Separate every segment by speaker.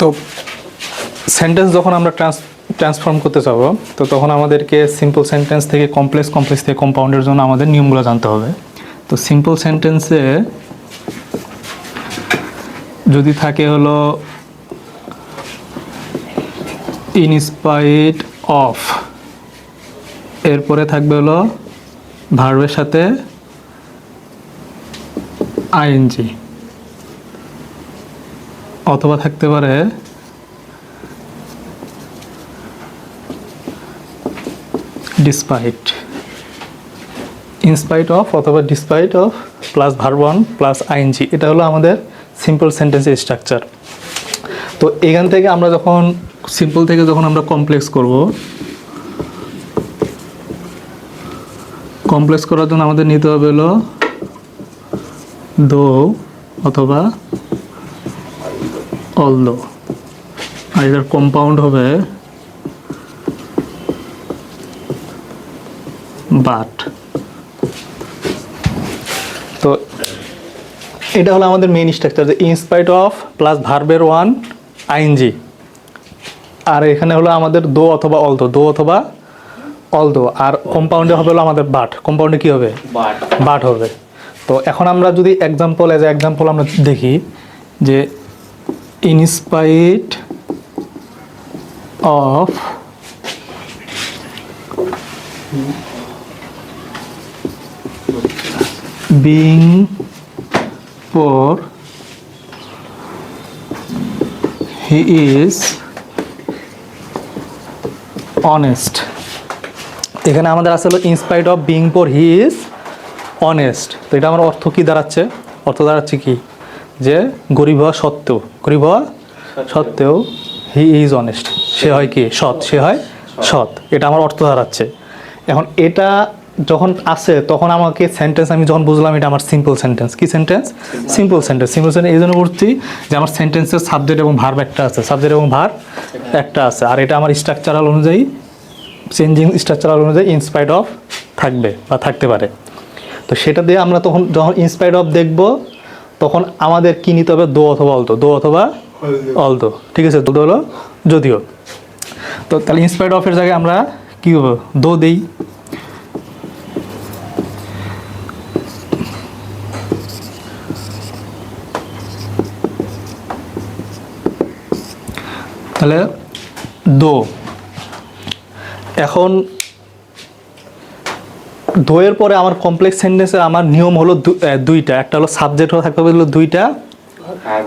Speaker 1: তো সেন্টেন্স যখন আমরা ট্রান্সফর্ম করতে যাবো, তো তখন আমাদেরকে সিম্পল সেন্টেন্স থেকে কমপ্লেক্স, কমপ্লেক্স থেকে কম্পাউন্ডের জন্য আমাদের নিয়মগুলো জানতে হবে। তো সিম্পল সেন্টেন্সে যদি থাকে হলো ইনস্পাইট অফ, এরপরে থাকবে হলো ভার্বের সাথে আইএনজি, অথবা থাকতে পারে ডিসপাইট, ইনস্পাইট অফ অথবা despite of plus verb one plus ING. এটা হলো আমাদের সিম্পল সেন্টেন্সের স্ট্রাকচার। তো এখান থেকে আমরা যখন সিম্পল থেকে যখন আমরা কমপ্লেক্স করব, কমপ্লেক্স করার জন্য আমাদের নিতে হবে হলো দো অথবা অলদো, আর এটার কম্পাউন্ড হবে বাট। তো এটা হলো আমাদের মেইন স্ট্রাকচার, যে ইনস্পাইট অফ প্লাস ভার্বের ওয়ান আইএনজি, আর এখানে হলো আমাদের দো অথবা অলদো, দো অথবা অলদো, আর কম্পাউন্ডে হবে হলো আমাদের বাট। কম্পাউন্ডে কি হবে? বাট হবে। তো এখন আমরা যদি এক্সাম্পল আমরা দেখি যে in spite of being poor he is honest। এখানে আমাদের আসলে in spite of being poor he is honest. তো এটা আমার অর্থ কি দাঁড়াচ্ছে? অর্থ দাঁড়াচ্ছে কি, যে গরিব হওয়া সত্ত্বেও হি ইজ অনেস্ট, সে হয় কি সৎ, সে হয় সৎ। এটা আমার অর্থ দাঁড়াচ্ছে। এখন এটা যখন আসে তখন আমাকে সেন্টেন্স, আমি যখন বুঝলাম এটা আমার সিম্পল সেন্টেন্স। কি sentence? Simple sentence. Simple sentence এই জন্য বলছি যে আমার সেন্টেন্সের সাবজেক্ট এবং ভার্ব একটা আছে, সাবজেক্ট এবং ভার্ব একটা আছে, আর এটা আমার স্ট্রাকচারাল অনুযায়ী, চেঞ্জিং স্ট্রাকচারাল অনুযায়ী ইনস্পাইট অফ থাকবে বা থাকতে পারে। তো সেটা দিয়ে আমরা তখন যখন ইনস্পাইট অফ দেখব, তখন আমাদের কী নিতে হবে? দো অথবা অলদো, দো অথবা অলদো। ঠিক আছে, দো হলো যদিও। তো তাহলে ইনস্পাইট অফের জায়গায় আমরা কী হবে? দো দেই। তাহলে দো, এখন দোয়ের পরে আমার কমপ্লেক্স সেন্টেন্সে আমার নিয়ম হলো দুইটা। একটা হলো সাবজেক্ট থাকতে হবে হলো দুইটা,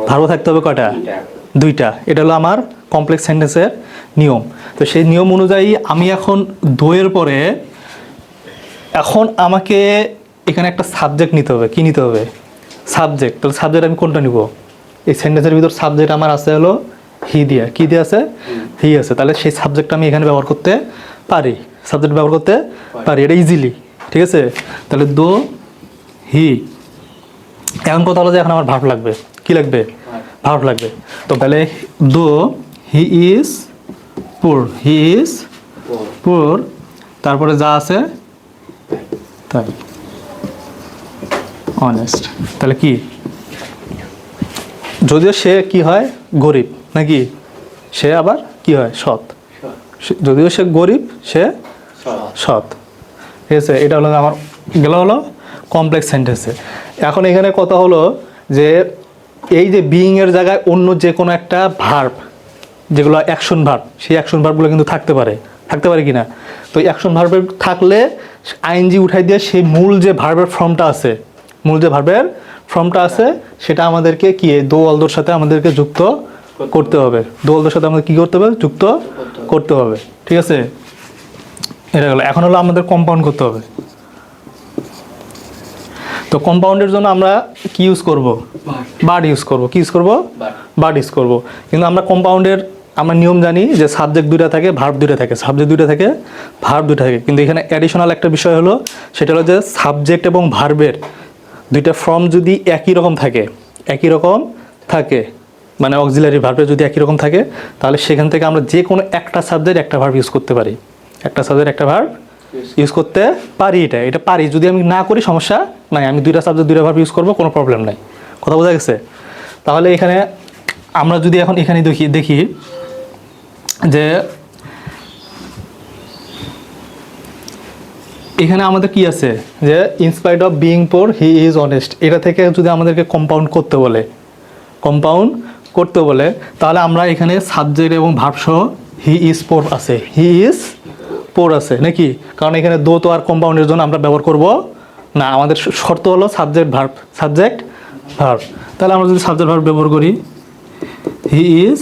Speaker 1: ভার্ব থাকতে হবে কয়টা? দুইটা। এটা হলো আমার কমপ্লেক্স সেন্টেন্সের নিয়ম। তো সেই নিয়ম অনুযায়ী আমি এখন দোয়ের পরে এখন আমাকে এখানে একটা সাবজেক্ট নিতে হবে। কি নিতে হবে? সাবজেক্ট। তাহলে সাবজেক্ট আমি কোনটা নিব? এই সেন্টেন্সের ভিতর সাবজেক্ট আমার আছে হলো হি দিয়া। কি দিয়ে আছে? হি আছে। তাহলে সেই সাবজেক্টটা আমি এখানে ব্যবহার করতে পারি, সাবজেক্ট ব্যবহার করতে পারি, এটা ইজিলি। ঠিক আছে, তাহলে দো হি। এখন কথা হলো যে এখন আমার ভার্ব লাগবে। কি লাগবে? ভার্ব লাগবে। তো তাহলে দো হি ইজ পুর, হি ইজ পুর, তারপরে যা আছে তাই অনেস্ট। তাহলে কি, যদিও সে কি হয়? গরিব, নাকি সে আবার কি হয়? সৎ। যদিও সে গরিব, সে সৎ। ঠিক আছে, এটা হলো আমার গেল হলো কমপ্লেক্স সেন্টেন্সে। এখন এখানে কথা হলো যে এই যে বিইং এর জায়গায় অন্য যে কোনো একটা ভার্ব, যেগুলো অ্যাকশন ভার্ব, সেই অ্যাকশন ভার্বগুলো কিন্তু থাকতে পারে কি না? তো অ্যাকশন ভার্বের থাকলে আইএনজি উঠাই দিয়ে সেই মূল যে ভার্বের ফর্মটা আছে, সেটা আমাদেরকে কি দো অলদোর সাথে আমাদেরকে যুক্ত করতে হবে। দো অলদোর সাথে আমাদের কি করতে হবে? যুক্ত করতে হবে। ঠিক আছে, এটা গেল। এখন হলো আমাদের কম্পাউন্ড করতে হবে। তো কম্পাউন্ডের জন্য আমরা কি ইউজ করব? বাট ইউজ করব। কি ইউজ করব? বাট ইউজ করব। কিন্তু আমরা কম্পাউন্ডের আমরা নিয়ম জানি যে সাবজেক্ট দুইটা থাকে, ভার্ব দুইটা থাকে, সাবজেক্ট দুইটা থাকে, ভার্ব দুইটা থাকে। কিন্তু এখানে অ্যাডিশনাল একটা বিষয় হলো, সেটা হলো যে সাবজেক্ট এবং ভার্বের দুইটা ফর্ম যদি একই রকম থাকে, মানে অক্সিলারি ভার্বের যদি একই রকম থাকে, তাহলে সেখান থেকে আমরা যে কোনো একটা সাবজেক্ট একটা ভার্ব ইউজ করতে পারি। একটা সাবজেক্ট একটা ভার্ব ইউজ করতে পারি। এটা পারি। যদি আমি না করি সমস্যা নাই, আমি দুইটা সাবজেক্ট দুইটা ভার্ব ইউজ করবো, কোনো প্রবলেম নাই। কথা বোঝা গেছে? তাহলে এখানে আমরা যদি এখন এখানে দেখি যে এখানে আমাদের কি আছে যে in spite of being poor he is honest, এটা থেকে যদি আমাদেরকে কম্পাউন্ড করতে বলে তাহলে আমরা এখানে সাবজেক্ট এবং ভার্ব সহ হি ইজ পোর আছে, হি ইজ পোর আছে নাকি? কারণ এখানে দো তো আর কম্পাউন্ডের জন্য আমরা ব্যবহার করব না, আমাদের শর্ত হলো সাবজেক্ট ভার্ব। তাহলে আমরা যদি সাবজেক্ট ভার্ব ব্যবহার করি হি ইজ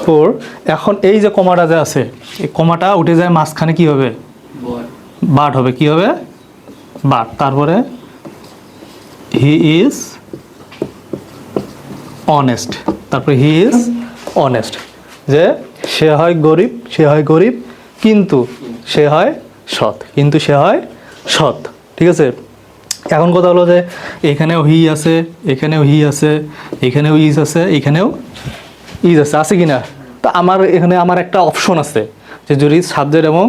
Speaker 1: পোর, এখন এই যে কমাটা যে আছে এই কমাটা উঠে যায় মাঝখানে কি হবে? বাট হবে, কি হবে? বাট। তারপরে হি ইজ অনেস্ট, তারপরে হি ইজ অনেস্ট, যে সে হয় গরিব কিন্তু সে হয় সৎ, ঠিক আছে? এখন কথা হলো যে এখানেও হি আছে, এখানেও ইজ আছে, আছে কি না? তো এখানে আমার একটা অপশন আছে যে যদি সাবজেক্ট এবং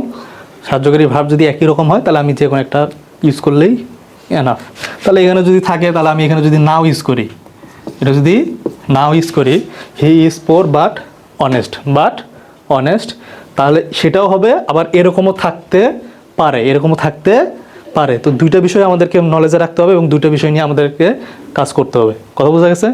Speaker 1: সাহায্যকারী ভার্ব যদি একই রকম হয় তাহলে আমি যে কোনো একটা ইউজ করলেই এনাফ। তাহলে এখানে যদি থাকে তাহলে আমি এখানে যদি নাও ইউজ করি he is poor but honest, তাহলে সেটাও হবে। আবার এরকমও থাকতে পারে। তো দুইটা বিষয় আমাদেরকে নলেজে রাখতে হবে এবং দুইটা বিষয় নিয়ে আমাদেরকে কাজ করতে হবে। কথা বোঝা গেছে?